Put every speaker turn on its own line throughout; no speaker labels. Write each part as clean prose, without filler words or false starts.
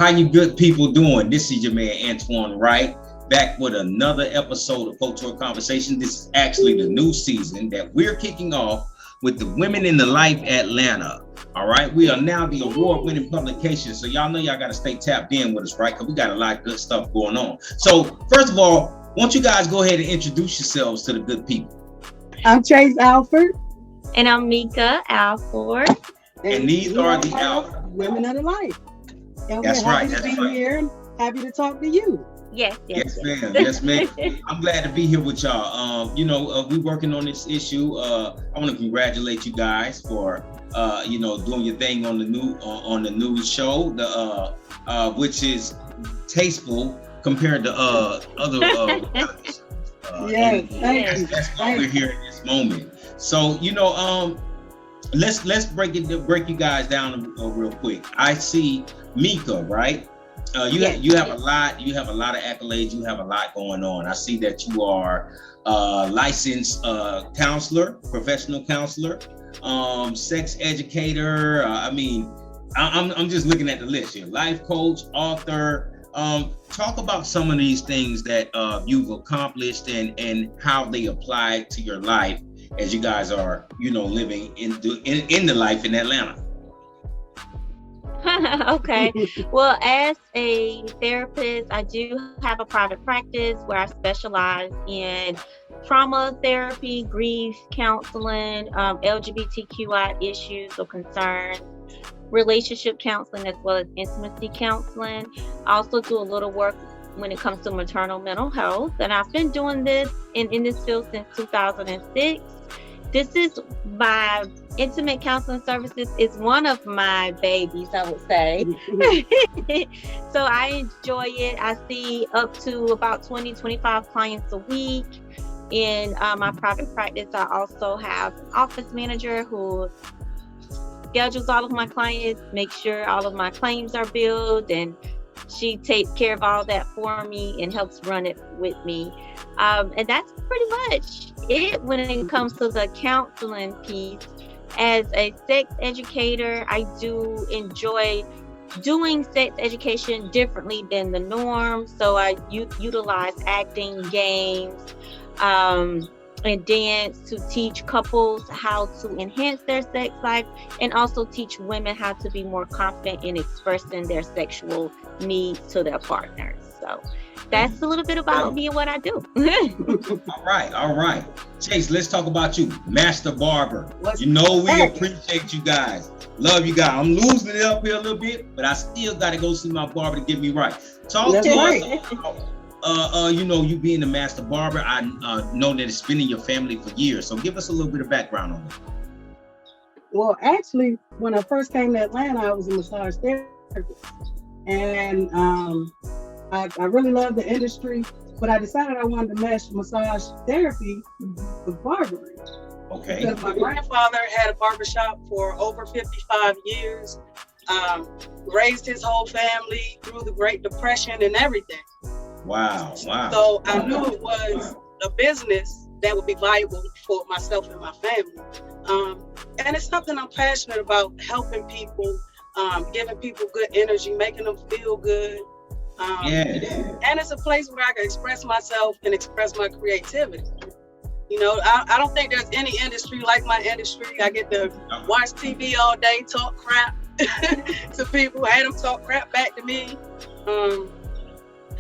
How you good people doing? This is your man Antoine Wright, back with another episode of Coture Conversations. This is actually the new season that we're kicking off with the Women in the Life Atlanta. All right, we are now the award-winning publication, so y'all know y'all got to stay tapped in with us, right? Because we got a lot of good stuff going on. So first of all, why don't you guys go ahead and introduce yourselves to the good people?
I'm Chase Alford.
And I'm Mika Alfords.
And these are the Alfords.
Women of the Life. And
That's
we're
right.
happy to be here and happy to talk to you.
Yes,
ma'am. Yes, ma'am. I'm glad to be here with y'all. We're working on this issue. I want to congratulate you guys for doing your thing on the new show, which is tasteful compared to other.
Yes, thank you.
That's why we're here in this moment. So let's break you guys down real quick. I see Mika, right? You have a lot of accolades. You have a lot going on. I see that you are licensed counselor, professional counselor, sex educator. I'm just looking at the list here. Life coach, author. Talk about some of these things that you've accomplished and how they apply to your life as you guys are, living in the life in Atlanta.
Okay. Well, as a therapist, I do have a private practice where I specialize in trauma therapy, grief counseling, LGBTQI issues or concerns, relationship counseling, as well as intimacy counseling. I also do a little work when it comes to maternal mental health. And I've been doing this in this field since 2006. This is my intimate counseling services is one of my babies, I would say. So I enjoy it. I see up to about 20, 25 clients a week. In my private practice, I also have an office manager who schedules all of my clients, makes sure all of my claims are billed, and she takes care of all that for me and helps run it with me. And that's pretty much it when it comes to the counseling piece. As a sex educator, I do enjoy doing sex education differently than the norm. So I utilize acting, games, and dance to teach couples how to enhance their sex life and also teach women how to be more confident in expressing their sexual needs to their partners. So that's a little bit about me and what I do.
All right. Chase, let's talk about you. Master Barber. We appreciate you guys. Love you guys. I'm losing it up here a little bit, but I still got to go see my barber to get me right. Talk to us about, you being the master barber. I know that it's been in your family for years. So give us a little bit of background on it.
Well, actually, when I first came to Atlanta, I was a massage therapist. And I really love the industry, but I decided I wanted to mesh massage therapy with barbering.
Okay.
Because my grandfather had a barbershop for over 55 years, raised his whole family through the Great Depression and everything.
Wow.
So I knew it was a business that would be viable for myself and my family. And it's something I'm passionate about, helping people, giving people good energy, making them feel good. And it's a place where I can express myself and express my creativity. I don't think there's any industry like my industry. I get to watch TV all day, talk crap to people, have them talk crap back to me.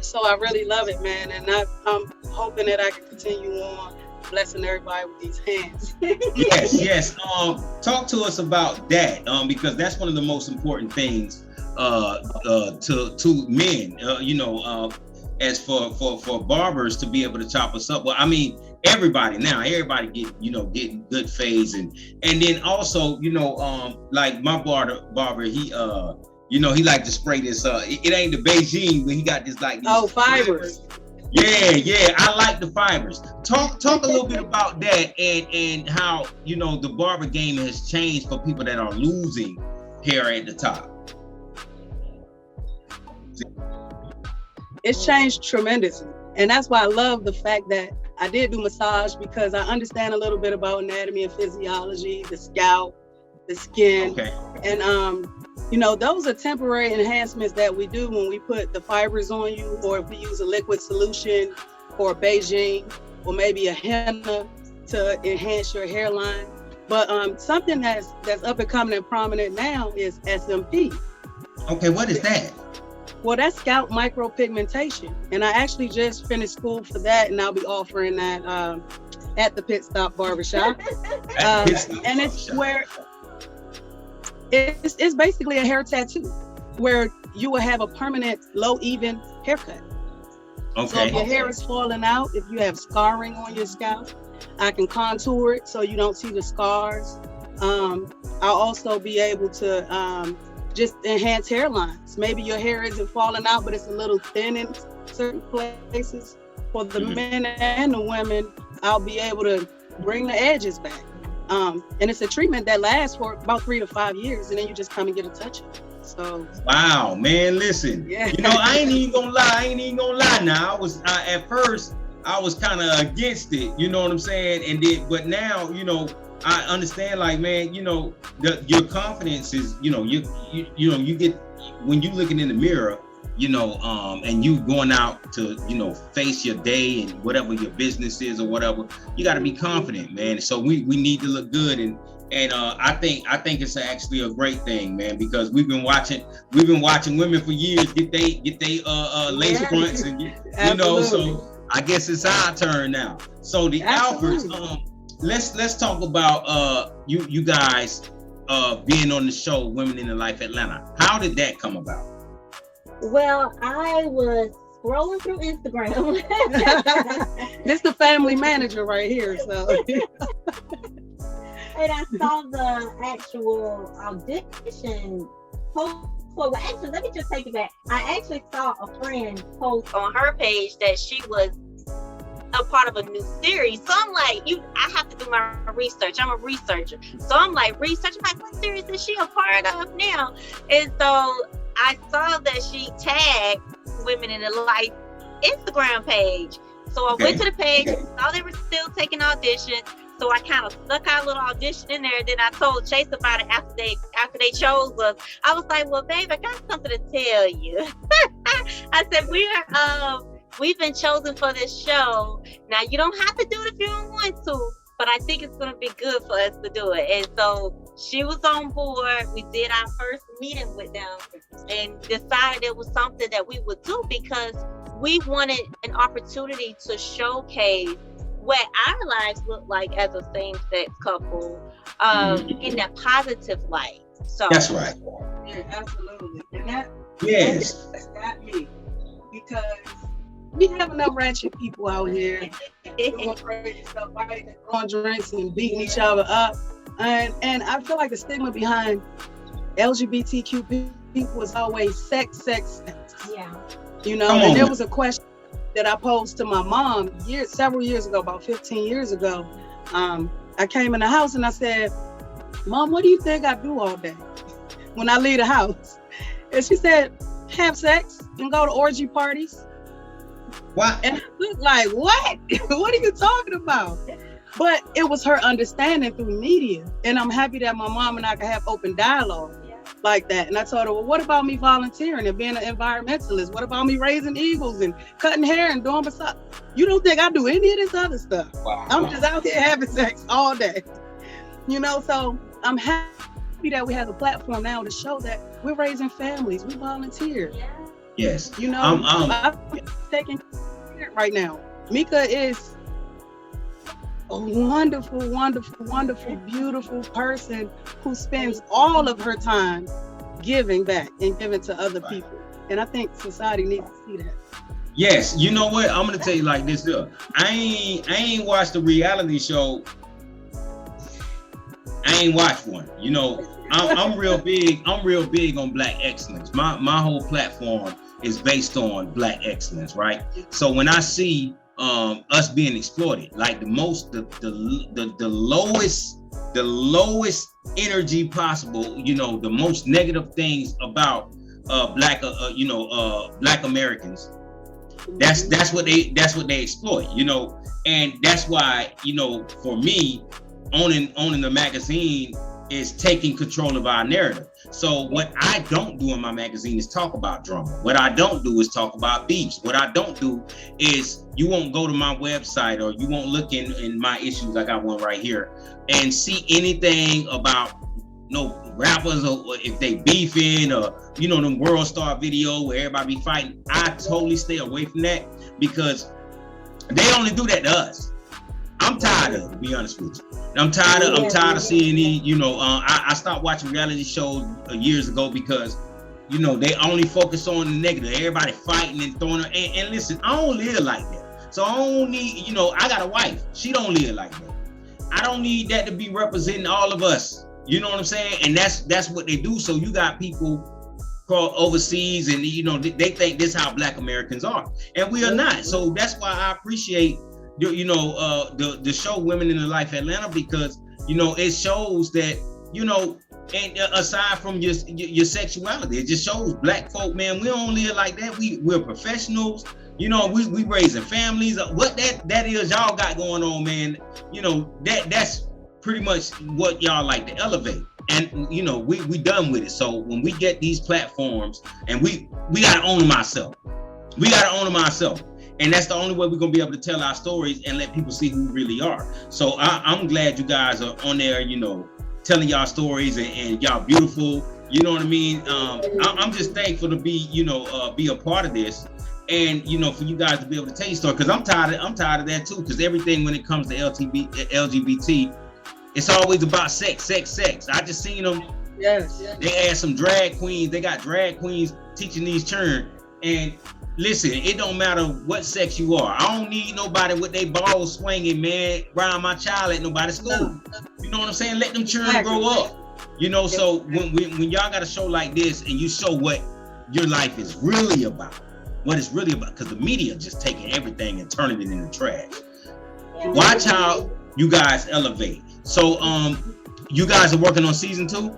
So I really love it, man. And I'm hoping that I can continue on blessing everybody with these hands.
Yes. Talk to us about that, because that's one of the most important things to men, as for barbers to be able to chop us up. Well, I mean, everybody getting good fades and then also, like my barber, he like to spray this, it ain't the Beijing, but he got this like these
fibers.
Yeah, I like the fibers. Talk a little bit about that and how, the barber game has changed for people that are losing hair at the top.
It's changed tremendously. And that's why I love the fact that I did do massage, because I understand a little bit about anatomy and physiology, the scalp, the skin.
Okay.
And those are temporary enhancements that we do when we put the fibers on you, or if we use a liquid solution or Beijing or maybe a henna to enhance your hairline. But something that's up and coming and prominent now is SMP.
Okay, what is that?
Well, that's scalp micropigmentation. And I actually just finished school for that, and I'll be offering that at the Pit Stop Barbershop. And it's where it's basically a hair tattoo where you will have a permanent low even haircut.
Okay.
So if your hair is falling out, if you have scarring on your scalp, I can contour it so you don't see the scars. I'll also be able to just enhance hairlines. Maybe your hair isn't falling out, but it's a little thin in certain places. For the men and the women, I'll be able to bring the edges back. And it's a treatment that lasts for about 3 to 5 years, and then you just come and get a touch of it. So
wow, man, listen.
Yeah.
I ain't even gonna lie. Now, at first I was kind of against it, you know what I'm saying? And then, but now, I understand, like, man, your confidence is, you get, when you looking in the mirror, and you going out to, face your day and whatever your business is or whatever, you got to be confident, man. So we need to look good, and I think it's actually a great thing, man, because we've been watching women for years get they laser fronts and so I guess it's our turn now. So the Alfords, let's talk about you guys being on the show Women in the Life Atlanta. How did that come about?
Well, I was scrolling through Instagram.
This the family manager right here, so.
And I saw the actual audition post. Well, actually, let me just take it back. I actually saw a friend post on her page that she was a part of a new series. So I'm like, I have to do my research. I'm a researcher. So I'm like, what series is she a part of now? And so I saw that she tagged Women in the Life Instagram page. So I went to the page and saw they were still taking auditions. So I kind of stuck our little audition in there. Then I told Chase about it after they chose us. I was like, well, babe, I got something to tell you. I said, we've been chosen for this show. Now, you don't have to do it if you don't want to, but I think it's going to be good for us to do it. And so she was on board. We did our first meeting with them and decided it was something that we would do because we wanted an opportunity to showcase what our lives look like as a same-sex couple in that positive light. So
that's right.
Yeah, absolutely. And that got me because we have enough ratchet people out here doing crazy stuff, right? Throwing drinks and beating each other up. And I feel like the stigma behind LGBTQ people is always sex.
Yeah.
And there was a question that I posed to my mom several years ago, about 15 years ago. I came in the house and I said, Mom, what do you think I do all day when I leave the house? And she said, have sex and go to orgy parties.
What?
And I was like, what? What are you talking about? But it was her understanding through media. And I'm happy that my mom and I can have open dialogue like that. And I told her, well, what about me volunteering and being an environmentalist? What about me raising eagles and cutting hair and doing massage? You don't think I do any of this other stuff? Wow. I'm just out here having sex all day. So I'm happy that we have a platform now to show that we're raising families. We volunteer.
Yeah.
Yes.
I'm taking care right now. Mika is a wonderful, wonderful, wonderful, beautiful person who spends all of her time giving back and giving to other people. And I think society needs to see that.
Yes, you know what? I'm gonna tell you like this. Look, I ain't watched the reality show. I ain't watched one. I'm real big. I'm real big on Black excellence. My whole platform is based on Black excellence, right? So when I see us being exploited, like the lowest energy possible, the most negative things about Black Americans, that's what they exploit, and that's why, for me, owning the magazine, is taking control of our narrative. So what I don't do in my magazine is talk about drama. What I don't do is talk about beefs. What I don't do is, you won't go to my website or you won't look in my issues, I got one right here, and see anything about no rappers or if they beefing or, them World Star video where everybody be fighting. I totally stay away from that because they only do that to us. I'm tired of it, to be honest with you. I'm tired of seeing these, I stopped watching reality shows years ago because, they only focus on the negative. Everybody fighting and throwing, and listen, I don't live like that. So I don't need, I got a wife. She don't live like that. I don't need that to be representing all of us. You know what I'm saying? And that's what they do. So you got people overseas and, they think this is how Black Americans are. And we are not. So that's why I appreciate the show Women in the Life Atlanta, because it shows that and aside from your sexuality, it just shows Black folk, man, we don't live like that. We're professionals, we raising families. What that is y'all got going on, man, that's pretty much what y'all like to elevate. And we done with it. So when we get these platforms, and we gotta own them ourselves. And that's the only way we're gonna be able to tell our stories and let people see who we really are. So I'm glad you guys are on there, telling y'all stories, and y'all beautiful. You know what I mean? I'm just thankful to be a part of this, and for you guys to be able to tell your story, because I'm tired of that too. Because everything when it comes to LGBT, it's always about sex. I just seen them.
Yes.
They add some drag queens. They got drag queens teaching these children. And listen, it don't matter what sex you are. I don't need nobody with their balls swinging, man, around my child at nobody's school. You know what I'm saying? Let them children grow up. So when y'all got a show like this and you show what your life is really about, what it's really about, because the media just taking everything and turning it into trash. Watch how you guys elevate. So you guys are working on season 2?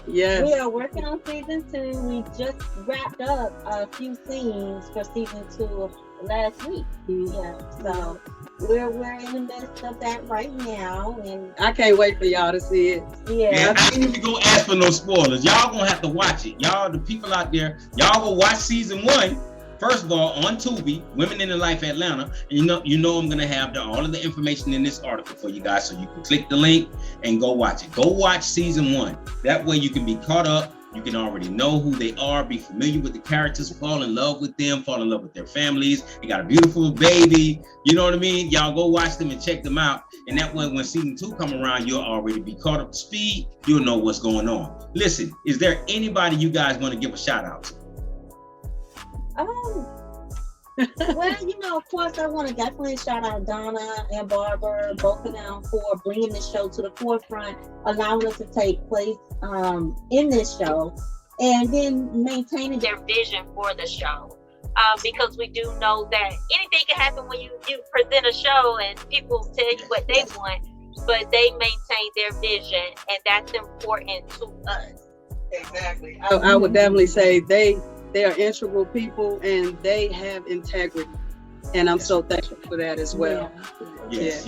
Yes. We are working on season 2. We just wrapped up a few scenes for season 2 last week. Yeah. So we're in the midst of that right now, and
I can't wait for y'all to see it.
Yeah.
I ain't even gonna ask for no spoilers. Y'all gonna have to watch it. Y'all, the people out there, y'all go watch season 1. First of all, on Tubi, Women in the Life Atlanta, and I'm gonna have all of the information in this article for you guys, so you can click the link and go watch it. Go watch season 1. That way you can be caught up. You can already know who they are, be familiar with the characters, fall in love with them, fall in love with their families. They got a beautiful baby. You know what I mean? Y'all go watch them and check them out. And that way, when season 2 come around, you'll already be caught up to speed. You'll know what's going on. Listen, is there anybody you guys want to give a shout out to?
Well, of course, I want to definitely shout out Donna and Barber, both of them, for bringing the show to the forefront, allowing us to take place in this show, and then maintaining
their vision for the show. Because we do know that anything can happen when you present a show and people tell you what they want, but they maintain their vision, and that's important to us.
Exactly. I would definitely say they are integral people, and they have integrity, and I'm so thankful for that as well.
Yes.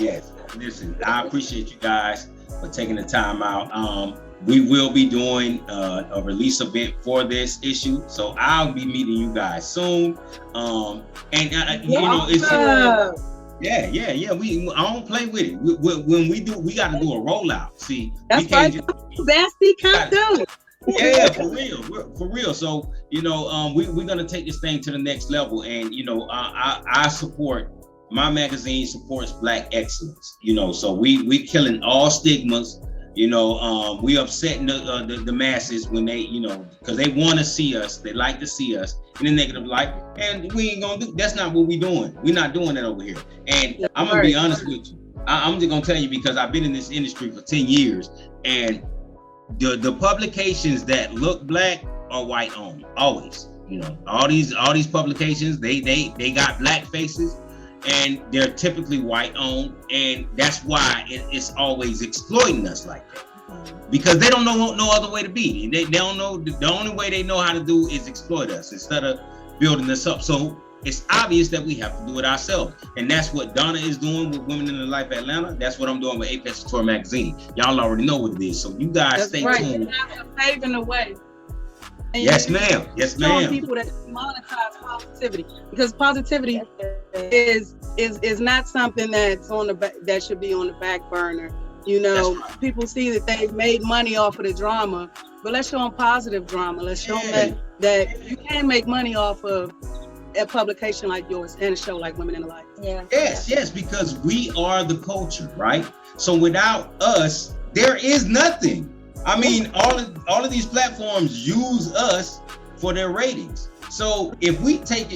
Listen, I appreciate you guys for taking the time out. We will be doing a release event for this issue, so I'll be meeting you guys soon. It's I don't play with it. When we do, we got to do a rollout. See,
that's right. Bestie, come through.
Yeah, for real. So, we're gonna take this thing to the next level, and I support, my magazine supports Black excellence. So we killing all stigmas. We upsetting the masses when they, because they want to see us, they like to see us in a negative light, and we ain't gonna do. That's not what we doing. We're not doing that over here. And I'm gonna be honest with you. I'm just gonna tell you, because I've been in this industry for 10 years, and the publications that look Black are white owned, always. All these publications, they got Black faces, and they're typically white owned, and that's why it's always exploiting us like that, because they don't know no other way to be. They don't know, the only way they know how to do is exploit us instead of building us up. So it's obvious that we have to do it ourselves. And that's what Donna is doing with Women in the Life Atlanta. That's what I'm doing with Apex Couture Magazine. Y'all already know what it is. So you guys stay tuned.
You guys are paving the way. And
yes, ma'am. Yes, ma'am.
Showing people that monetize positivity, because positivity is not something that's on the that should be on the back burner. You know, right. People see that they've made money off of the drama, but let's show them positive drama. Let's show them that you can make money off of a publication like yours and a show like Women in the Life.
Yeah.
Yes, because we are the culture, right? So without us, there is nothing. I mean, all of these platforms use us for their ratings. So if we take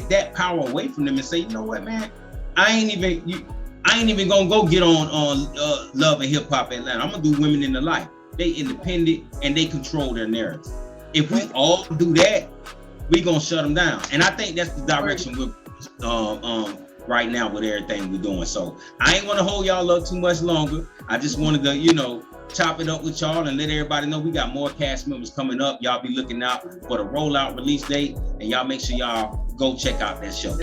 that power away from them and say, you know what, man, I ain't even gonna go get on Love and Hip Hop Atlanta. I'm gonna do Women in the Life. They independent and they control their narrative. If we all do that, we gonna shut them down. And I think that's the direction we're right now with everything we're doing. So I ain't gonna hold y'all up too much longer. I just wanted to, chop it up with y'all and let everybody know we got more cast members coming up. Y'all be looking out for the rollout release date, and y'all make sure y'all go check out that show.